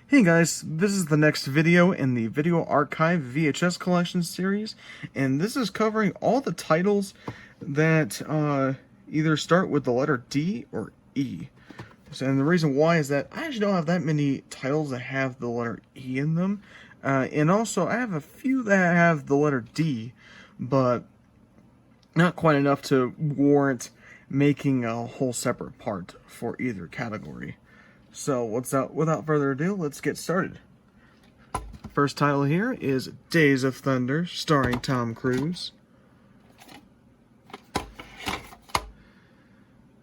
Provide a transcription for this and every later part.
Hey guys, this is the next video in the Video Archive VHS Collection series, and this is covering all the titles that either start with the letter D or E. And the reason why is that I actually don't have that many titles that have the letter E in them, and also I have a few that have the letter D, but not quite enough to warrant making a whole separate part for either category. So without further ado, let's get started. First title here is Days of Thunder, starring Tom Cruise.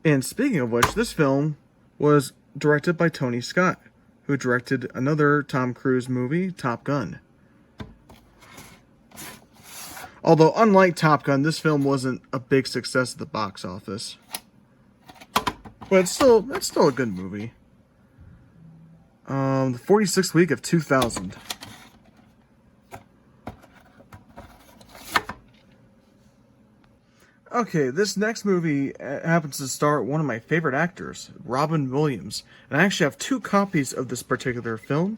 And speaking of which, this film was directed by Tony Scott, who directed another Tom Cruise movie, Top Gun. Although, unlike Top Gun, this film wasn't a big success at the box office. But it's still a good movie. The 46th week of 2000. Okay, this next movie happens to star one of my favorite actors, Robin Williams. And I actually have two copies of this particular film,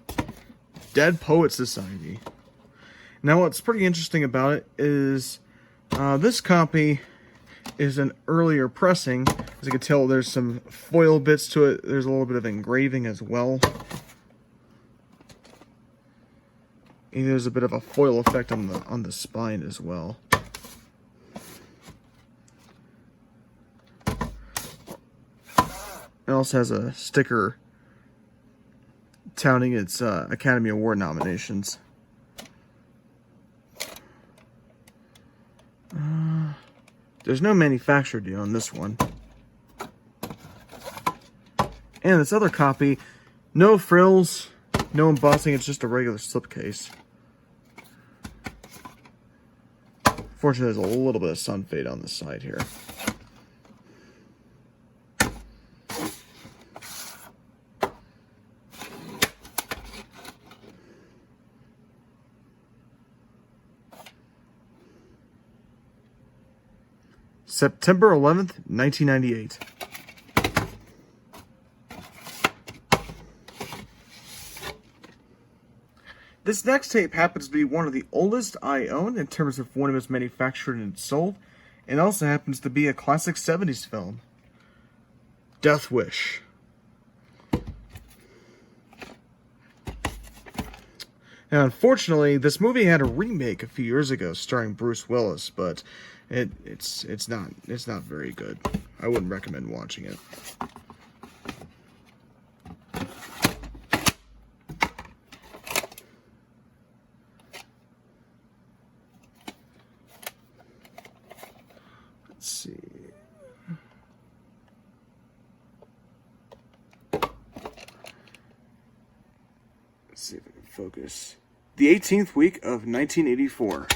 Dead Poets Society. Now what's pretty interesting about it is this copy is an earlier pressing. As you can tell, there's some foil bits to it. There's a little bit of engraving as well. And there's a bit of a foil effect on the spine as well. It also has a sticker touting its Academy Award nominations. There's no manufacturer deal on this one. And this other copy, no frills, no embossing, it's just a regular slipcase. Fortunately, there's a little bit of sun fade on the side here. September 11th, 1998. This next tape happens to be one of the oldest I own in terms of when it was manufactured and sold, and also happens to be a classic 70s film, Death Wish. Now, unfortunately, this movie had a remake a few years ago starring Bruce Willis, but it's not very good. I wouldn't recommend watching it. Let's see. Let's see if I can focus. The 18th week of 1984.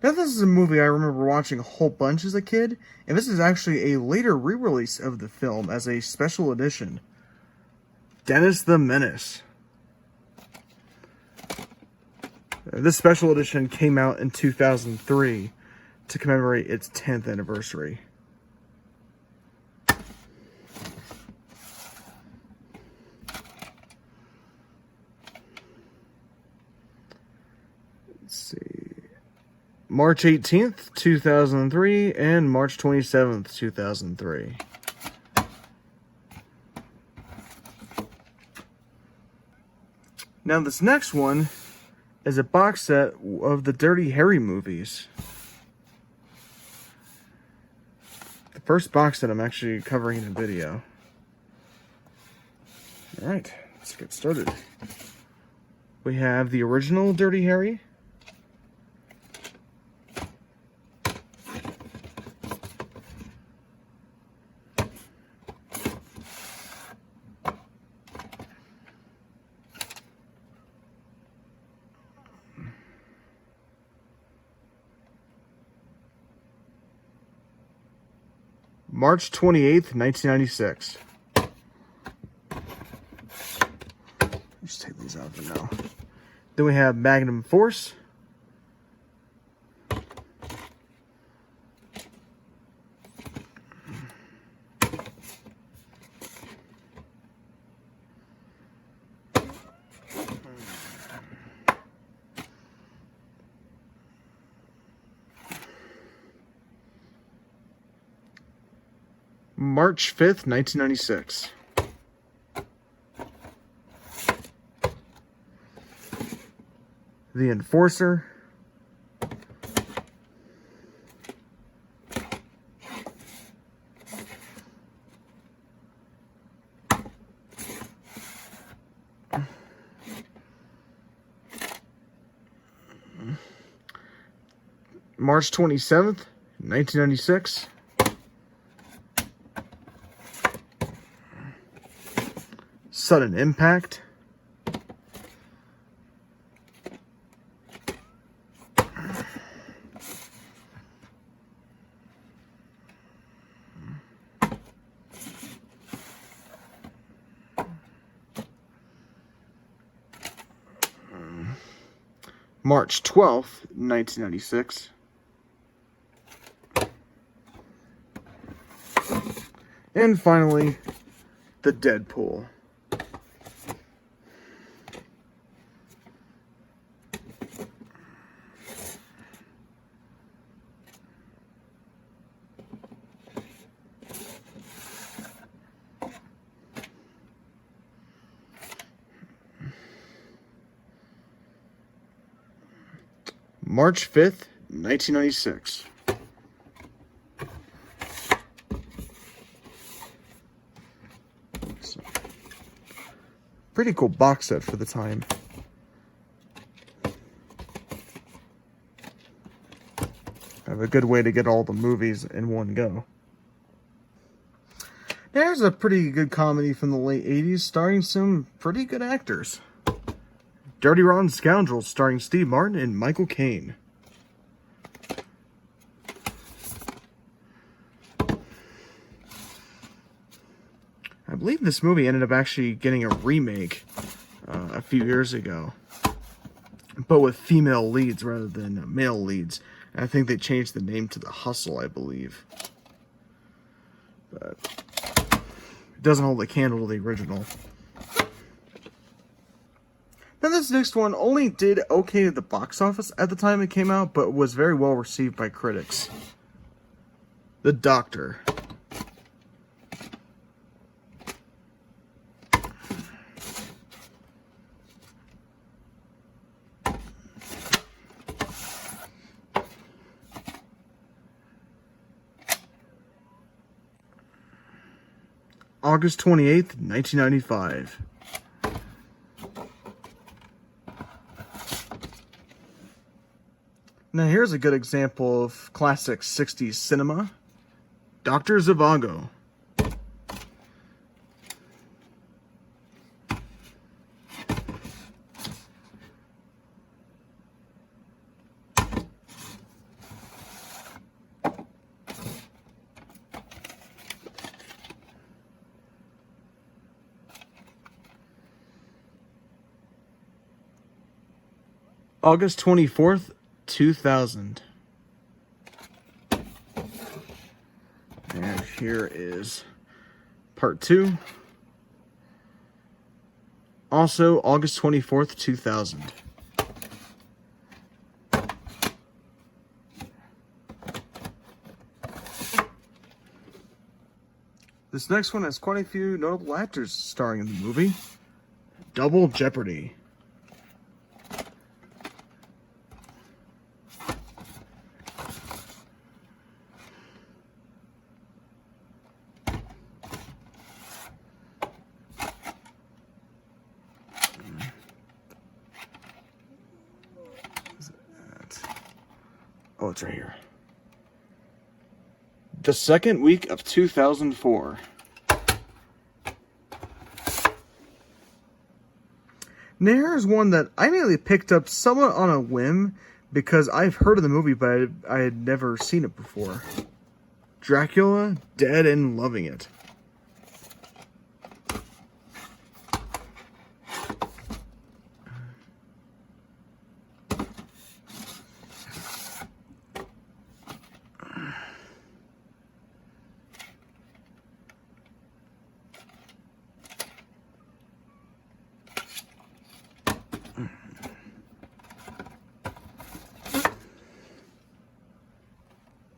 Now, this is a movie I remember watching a whole bunch as a kid, and this is actually a later re-release of the film as a special edition. Dennis the Menace. This special edition came out in 2003 to commemorate its 10th anniversary. Let's see. March 18th, 2003, and March 27th, 2003. Now, this next one is a box set of the Dirty Harry movies. The first box set I'm actually covering in a video. Alright, let's get started. We have the original Dirty Harry. March 28th, 1996. There's just take these out for now. Then we have Magnum Force. March 5th, 1996. The Enforcer. March 27th, 1996. Sudden Impact. March 12th, 1996. And finally, the Deadpool. March 5th, 1996. So, pretty cool box set for the time. Have a good way to get all the movies in one go. There's a pretty good comedy from the late 80s starring some pretty good actors. Dirty Rotten Scoundrels starring Steve Martin and Michael Caine. I believe this movie ended up actually getting a remake a few years ago, but with female leads rather than male leads. And I think they changed the name to The Hustle, I believe. But it doesn't hold a candle to the original. Now this next one only did okay at the box office at the time it came out, but was very well received by critics. The Doctor. August 28th, 1995. Now here's a good example of classic 60s cinema. Dr. Zhivago. August 24th, 2000. And here is part 2. Also August 24th, 2000. This next one has quite a few notable actors starring in the movie. Double Jeopardy. Oh, it's right here. The second week of 2004. Here's one that I immediately picked up somewhat on a whim because I've heard of the movie, but I had never seen it before. Dracula, Dead and Loving It.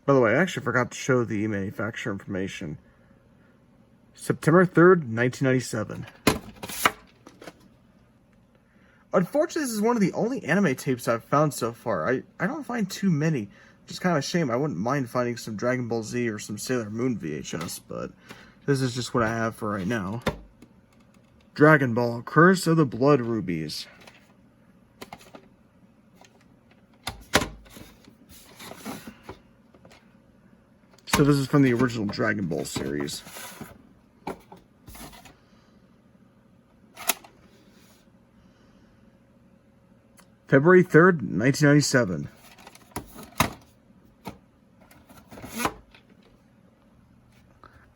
By the way, I actually forgot to show the manufacturer information. September 3rd, 1997. Unfortunately, this is one of the only anime tapes I've found so far. I don't find too many, which is kind of a shame. I wouldn't mind finding some Dragon Ball Z or some Sailor Moon VHS, but this is just what I have for right now. Dragon Ball, Curse of the Blood Rubies. So this is from the original Dragon Ball series. February 3rd, 1997.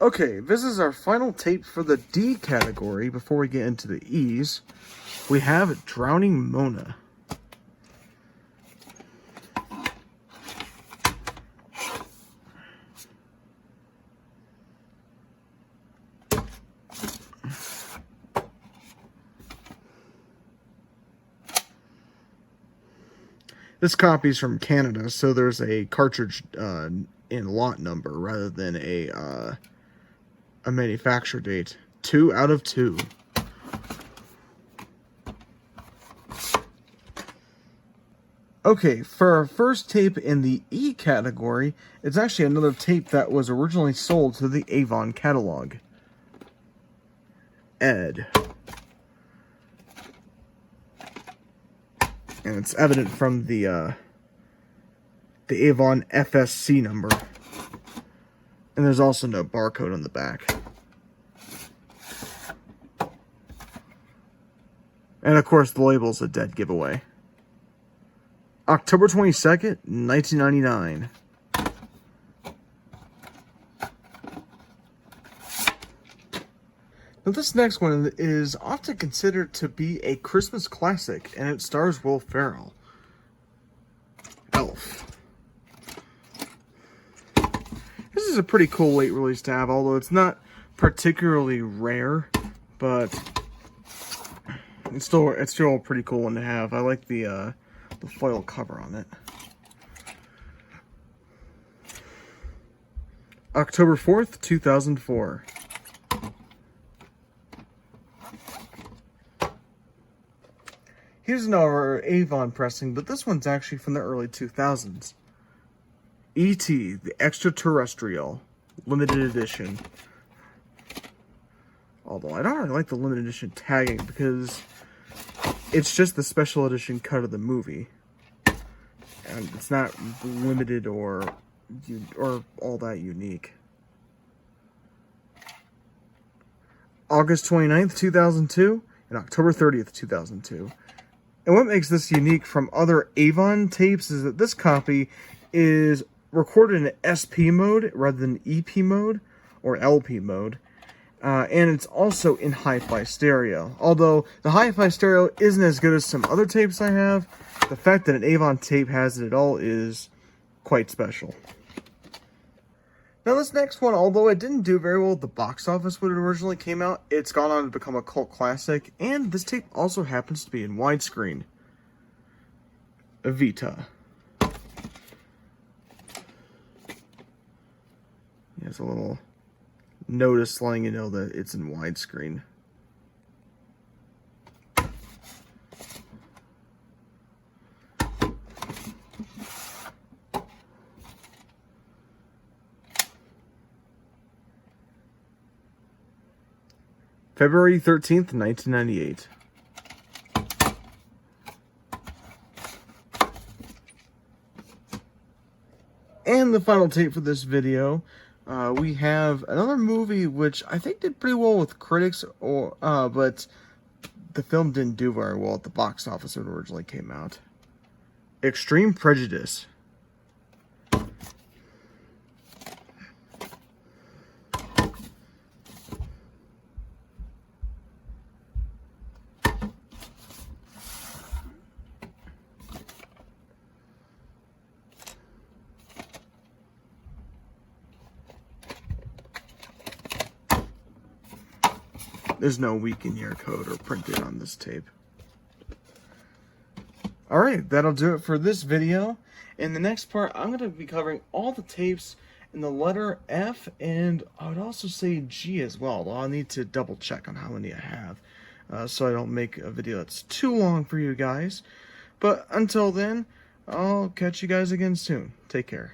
Okay, this is our final tape for the D category. Before we get into the E's, we have Drowning Mona. This copy is from Canada, so there's a cartridge in lot number rather than a manufacturer date. 2 out of 2. Okay, for our first tape in the E category, it's actually another tape that was originally sold to the Avon catalog. Ed. And it's evident from the Avon FSC number. And there's also no barcode on the back. And of course, the label's a dead giveaway. October 22nd, 1999. Now this next one is often considered to be a Christmas classic, and it stars Will Ferrell. Elf. This is a pretty cool late release to have, although it's not particularly rare, but it's still a pretty cool one to have. I like the foil cover on it. October 4th, 2004. Here's another Avon pressing, but this one's actually from the early 2000s. E.T. the Extraterrestrial, limited edition. Although I don't really like the limited edition tagging because it's just the special edition cut of the movie. And it's not limited or all that unique. August 29th, 2002 and October 30th, 2002. And what makes this unique from other Avon tapes is that this copy is recorded in SP mode rather than EP mode or LP mode. And it's also in hi-fi stereo. Although the hi-fi stereo isn't as good as some other tapes I have, the fact that an Avon tape has it at all is quite special. Now this next one, although it didn't do very well at the box office when it originally came out, it's gone on to become a cult classic, and this tape also happens to be in widescreen. Evita. There's a little notice letting you know that it's in widescreen. February 13th, 1998. And the final tape for this video, we have another movie which I think did pretty well with critics, but the film didn't do very well at the box office when it originally came out. Extreme Prejudice. There's no week and year code or printed on this tape. Alright, that'll do it for this video. In the next part, I'm going to be covering all the tapes in the letter F, and I would also say G as well, although I'll need to double check on how many I have, so I don't make a video that's too long for you guys. But until then, I'll catch you guys again soon. Take care.